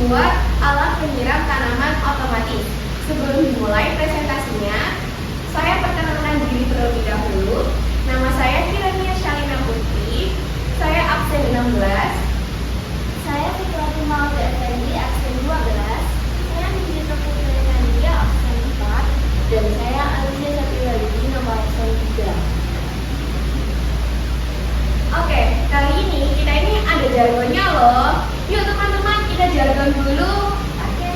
membuat alat penyiram tanaman otomatis. Sebelum dimulai presentasinya, saya perkenalkan diri terlebih dahulu. Nama saya Kirania Shalina Putri. Saya absen 16. Saya Fitratu Maulida Effendi, absen 12. Saya Nindita Putri Nadia, absen 4. Dan saya Alicia Satriwalidi, nomor absen 3. Oke, kali ini kita ini ada jargonnya loh. Yuk teman-teman, kita jargon dulu. Oke.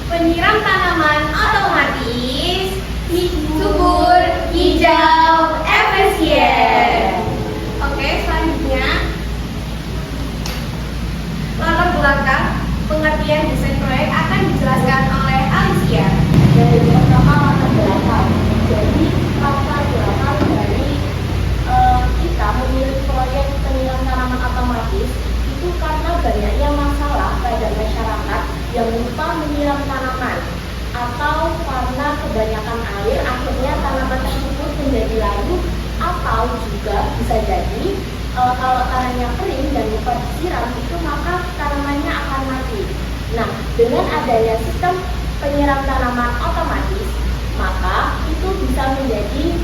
Penyiram tanaman otomatis, subur, hijau, efisien. Oke, selanjutnya latar belakang pengertian desain proyek akan dijelaskan oleh Alicia. Dari pertama latar belakang. Jadi latar belakang dari kita memilih proyek penyiram tanaman otomatis itu karena banyaknya masalah pada masyarakat yang lupa menyiram tanaman, atau karena kebanyakan air akhirnya tanaman tersebut menjadi layu, atau juga bisa jadi kalau tanahnya kering dan lupa disiram itu maka tanamannya akan mati. Nah, dengan adanya sistem penyiram tanaman otomatis, maka itu bisa menjadi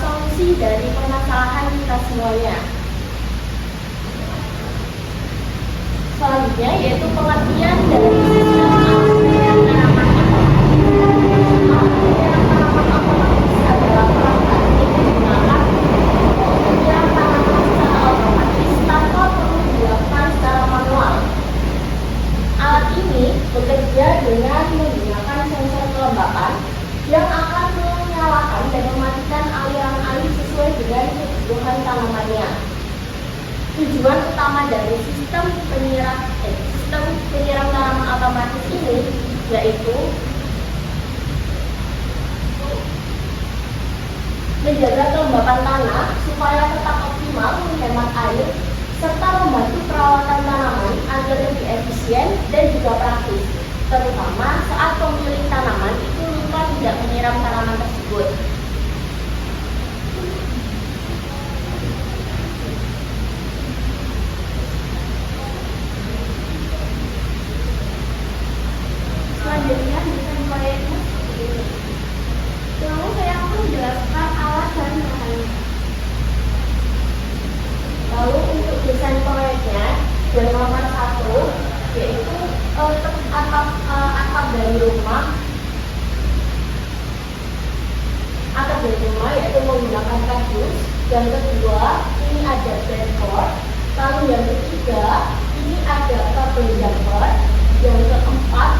solusi dari permasalahan kita semuanya. Selanjutnya yaitu pengertian dari sistem penyiram tanaman otomatis. Penyiram tanaman otomatis adalah perangkat yang digunakan untuk menyiram tanaman secara otomatis tanpa perlu dilakukan secara manual. Alat ini bekerja dengan menggunakan sensor kelembapan yang akan menyalakan dan mematikan aliran air sesuai dengan kebutuhan tanamannya. Tujuan utama dari sistem penyiram tanaman otomatis ini yaitu menjaga kelembapan tanah supaya tetap optimal menghemat air serta membantu perawatan tanaman agar lebih efisien dan juga praktis, terutama saat pemilik tanaman itu lupa tidak menyiram tanaman tersebut. Selanjutnya desain proyeknya seperti ini. Lalu saya akan menjelaskan alat dan bahannya. Lalu untuk desain proyeknya yang nomor 1 yaitu atap dari rumah. Atap dari rumah yaitu menggunakan kardus. Yang kedua ini ada bedboard. Lalu yang ketiga ini ada kabel jumper. Yang keempat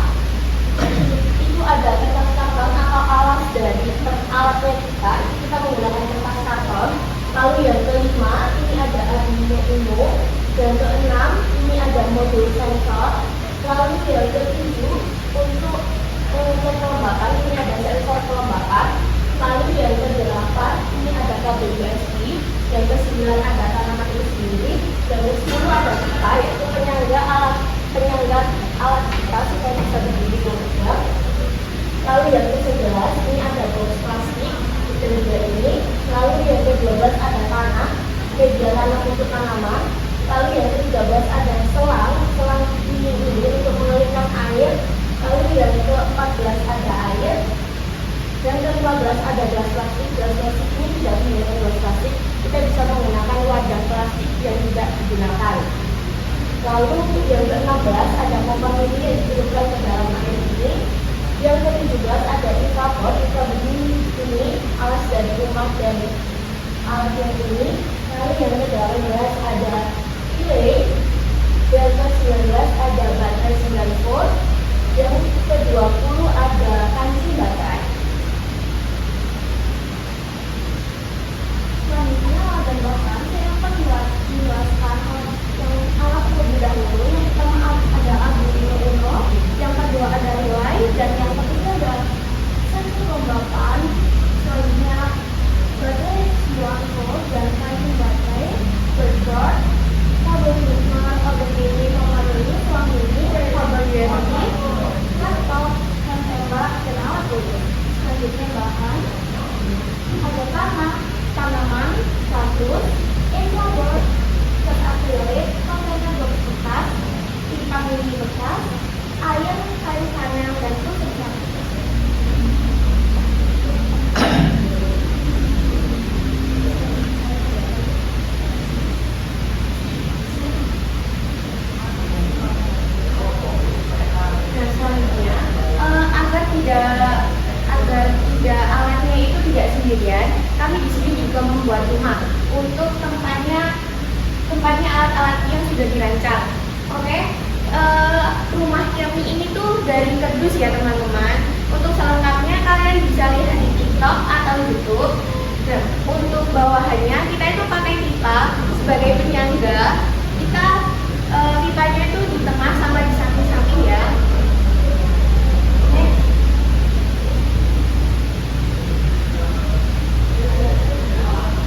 itu ada kertas karton atau alas dari alatnya kita menggunakan kertas karton. Lalu yang kelima ini ada Arduino Uno. Yang keenam ini ada modul sensor. Lalu yang ketujuh untuk kelembapan ini ada sensor kelembapan. Lalu yang kedelapan ini ada kabel USB. Yang kesembilan ada tanaman itu sendiri. Yang ke-10 ada kita yaitu penyangga alat kita supaya bisa berdiri bekerja. Lalu yang ke-11 ini ada box plastik ketiga ini. Lalu yang ke-12 ada tanah, media tanam untuk tanaman. Lalu yang ke-13 ada selang ini untuk mengalirkan air. Lalu yang ke-14 ada air. Yang ke-15 ada gelas plastik. Gelas plastik ini tidak menggunakan gelas plastik, kita bisa menggunakan wadah plastik yang tidak digunakan. Lalu yang ke-16 ada pompa mini yang dicelupkan ke dalam air ini. Yang ke-17 ada infraboard. Infraboard ini alas dari rumah dan alat yang ini. Lalu yang ke-18 ada relay. Yang ke-19 ada baterai 9 volt. Yang ke-20 ada panci baterai. Selanjutnya alat dan bahan saya akan menjelaskan alat terlebih dahulu. Yang pertama ada Arduino Uno, yang kedua ada relay, dan yang ketiga ada sensor kelembapan. Selanjutnya baterai 9 volt dan panci baterai, bedboard, kabel filter, kabel ini, selang ini, kabel USB, laptop, hand tembak, dan alat tulis. buat rumah untuk tempatnya alat-alat yang sudah dirancang. Oke, rumah Kirani ini tuh dari kardus ya teman-teman. Untuk selengkapnya kalian bisa lihat di TikTok atau YouTube. Nah, untuk bawahannya kita itu pakai pipa sebagai penyangga. Kita pipanya itu di tengah sama di samping-samping ya.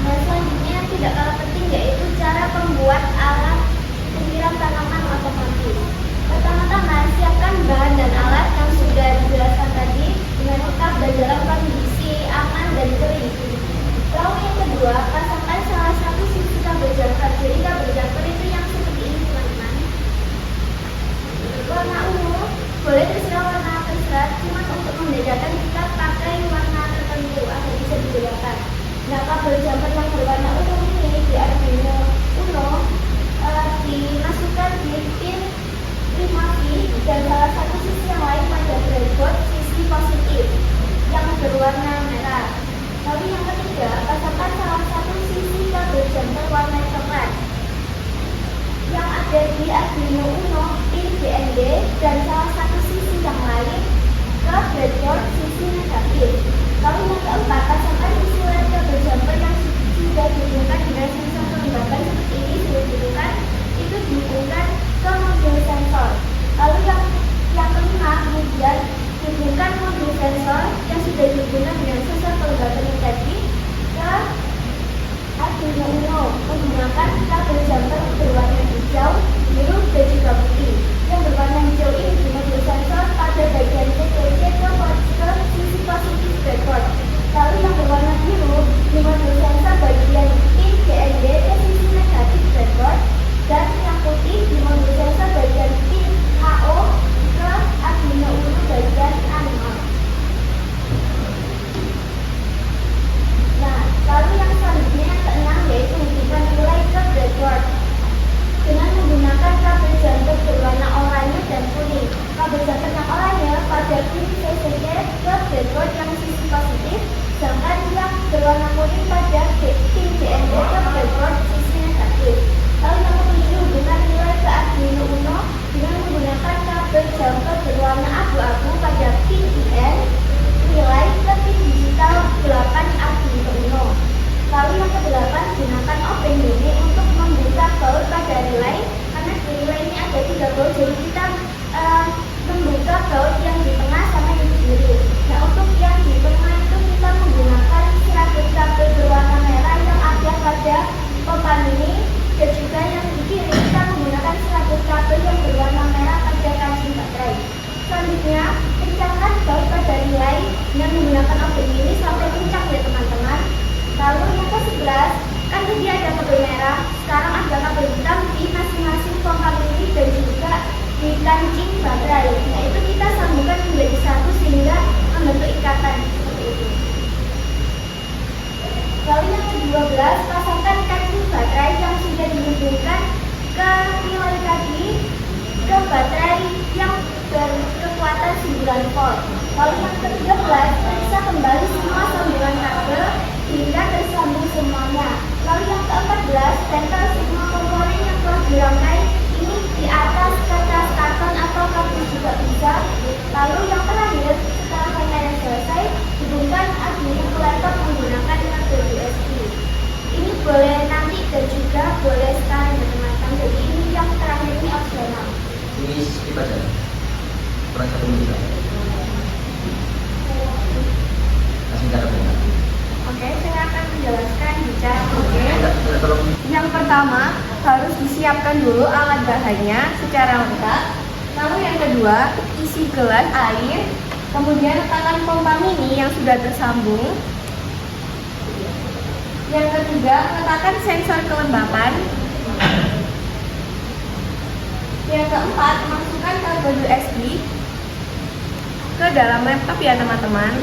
Nah, selanjutnya yang tidak kalah penting yaitu cara membuat alat penyiram tanaman otomatis. Pertama-tama siapkan bahan dan alat yang sudah dijelaskan tadi dengan lengkap dan dalam kondisi aman dan kering. Lalu yang kedua, pasangkan salah satu sisi kabel jumper. Jadi kabel jumper itu yang seperti ini teman-teman. Warna ungu, boleh terserah warna terserah, cuma untuk membedakan kita pakai warna tertentu agar bisa dibedakan. Nah, kabel jumper yang berwarna ungu ini di Arduino Uno dimasukkan di pin 5V dan salah satu sisi yang lain pada breadboard sisi positif yang berwarna merah. Lalu yang ketiga, pasangkan salah satu sisi kabel jumper warna coklat yang ada di Arduino Uno pin GND dan salah satu sisi yang lain ke breadboard sisi negatif. Lalu yang keempat, pasangkan isi lain kabel jumper yang sudah dihubungkan dengan sensor kelembapan seperti ini sudah dihubungkan, itu dihubungkan ke modul sensor. Lalu yang kelima, kemudian hubungkan modul sensor yang sudah dihubungkan dengan sensor kelembapan yang tadi ke Arduino Uno menggunakan kabel jumper berwarna hijau, biru, dan juga putih. Yang berwarna hijau ini di modul sensor pada bagian PTC ke sisi positif breadboard. Lalu yang berwarna biru di modul sensor bagian pin GND ke sisi negatif breadboard, dan yang putih di modul sensor bagian pin HO ke Arduino Uno bagian analog. Nah, lalu yang selanjutnya yang keenam yaitu hubungkan relay ke breadboard dengan menggunakan kabel jumper berwarna oranye dan kuning. Kabel jumper yang oranye pada pin VCC ke breadboard yang sisi positif, sedangkan yang berwarna kuning pada pin GND ke breadboard sisi negatif. Lalu yang ketujuh, hubungkan relay ke Arduino Uno dengan menggunakan kabel jumper berwarna abu-abu pada pin IN relay ke pin digital 8 Arduino Uno. Lalu yang kedelapan, gunakan OpenDB untuk membuka baut pada relay, karena di relay ini ada 3 baut, jadi kita membuka baut yang di tengah sama yang di kiri. Nah, untuk yang di tengah itu kita menggunakan serabut kabel berwarna merah yang ada pada pompa mini, dan juga yang di kiri kita menggunakan serabut kabel yang berwarna merah pada kancing baterai. Selanjutnya, kencangkan baut pada relay dengan menggunakan OpenDB sampai kencang ya teman-teman. Lalu yang ke-11, kan tadi ada kabel merah, sekarang ada kabel hitam di masing-masing pompa mini dan juga di kancing baterai. Nah, itu kita sambungkan menjadi satu sehingga membentuk ikatan seperti itu. Lalu yang ke-12, pasangkan kancing baterai yang sudah dihubungkan ke relay tadi ke baterai yang berkekuatan 9 volt. Lalu yang ke-13, periksa kembali semua sambungan kabel hingga tersambung semuanya. Lalu yang ke-14, tempel semua komponen yang telah dirangkai ini di atas kertas karton atau kardus juga bisa. Lalu yang terakhir, setelah rangkaian selesai, hubungkan Arduino ke laptop menggunakan kabel USB. Ini boleh nanti dan juga boleh sekarang teman-teman. Jadi ini yang terakhir ini opsional. Ini skip aja. Kurang 1 menit. Kasih cara benar. Oke, saya akan menjelaskan bicara yang pertama, harus disiapkan dulu alat bahannya secara lengkap. Lalu yang kedua, isi gelas air. Kemudian letakkan pompa mini yang sudah tersambung. Yang ketiga, letakkan sensor kelembapan. Yang keempat, masukkan kabel USB ke dalam laptop ya teman-teman.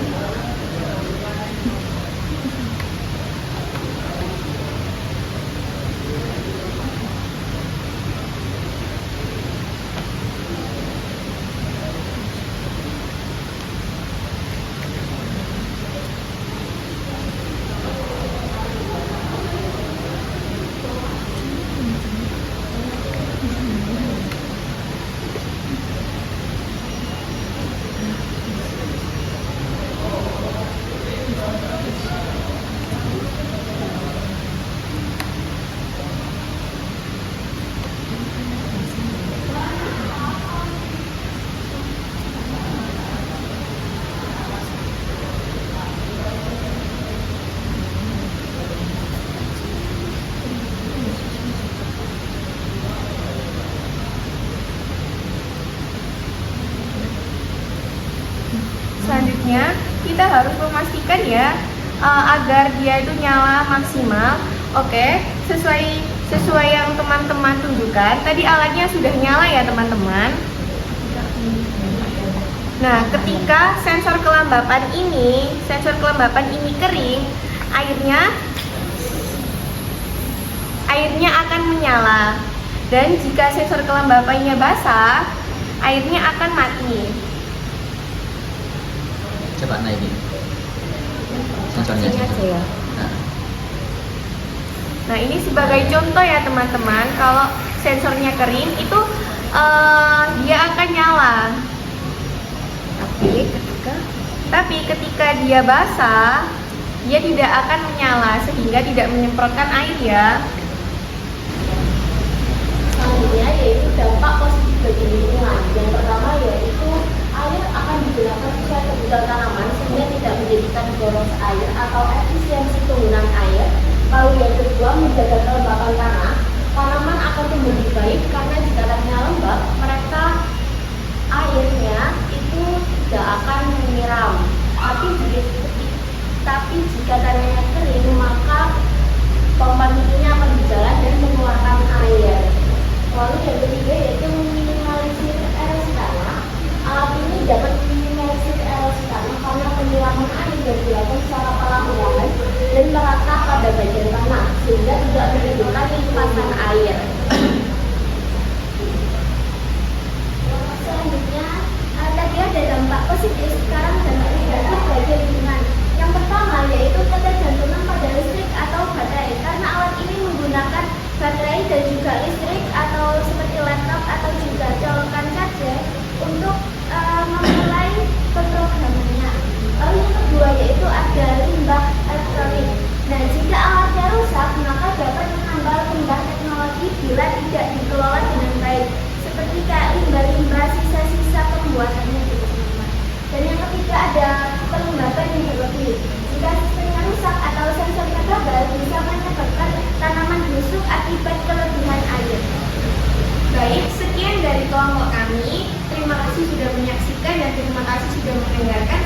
ya, agar dia itu nyala maksimal. Oke, sesuai yang teman-teman tunjukkan. Tadi alatnya sudah nyala ya teman-teman. Nah, ketika sensor kelembapan ini kering, airnya akan menyala. Dan jika sensor kelembapannya basah, airnya akan mati. Coba naikin sensornya. Ini aja ya. Nah, Nah, ini sebagai contoh ya teman-teman, kalau sensornya kering itu dia akan nyala. Tapi ketika dia basah, dia tidak akan menyala sehingga tidak menyemprotkan air ya. Selanjutnya yaitu dampak positif bagi lingkungan. Yang pertama yaitu air akan digunakan sesuai kebutuhan tanaman sehingga tidak menjadikan boros air atau efisiensi penggunaan air. Lalu yang kedua, menjaga kelembapan tanah. Tanaman akan tumbuh lebih baik karena jika tanahnya lembab, mereka airnya itu tidak akan menyiram. Tapi jika tanahnya kering, maka pompa mininya akan berjalan dan mengeluarkan air. Lalu yang ketiga yaitu meminimalisir erosi tanah. Alat ini dapat meminimalisir erosi tanah karena penyiraman air yang dilakukan secara perlahan dan merata pada bagian tanah sehingga tidak menimbulkan limpasan air. Selanjutnya, tadi ada dampak positif, sekarang dampak negatif bagi lingkungan. Yang pertama yaitu ketergantungan pada listrik atau baterai, karena alat ini menggunakan baterai dan juga listrik atau seperti laptop atau juga colokan saja untuk memulai pemrogramannya. Lalu yang kedua yaitu ada limbah elektronik. Nah, jika alatnya rusak maka dapat menambah limbah teknologi bila tidak dikelola dengan baik, seperti kayak limbah-limbah sisa-sisa pembuatannya gitu teman-teman. Dan yang ketiga ada pelembaban yang berlebih. Jika sistemnya rusak atau sensornya gagal bisa menyebabkan tanaman busuk akibat kelebihan air. Baik, sekian dari kelompok kami. Terima kasih sudah menyaksikan dan terima kasih sudah mendengarkan.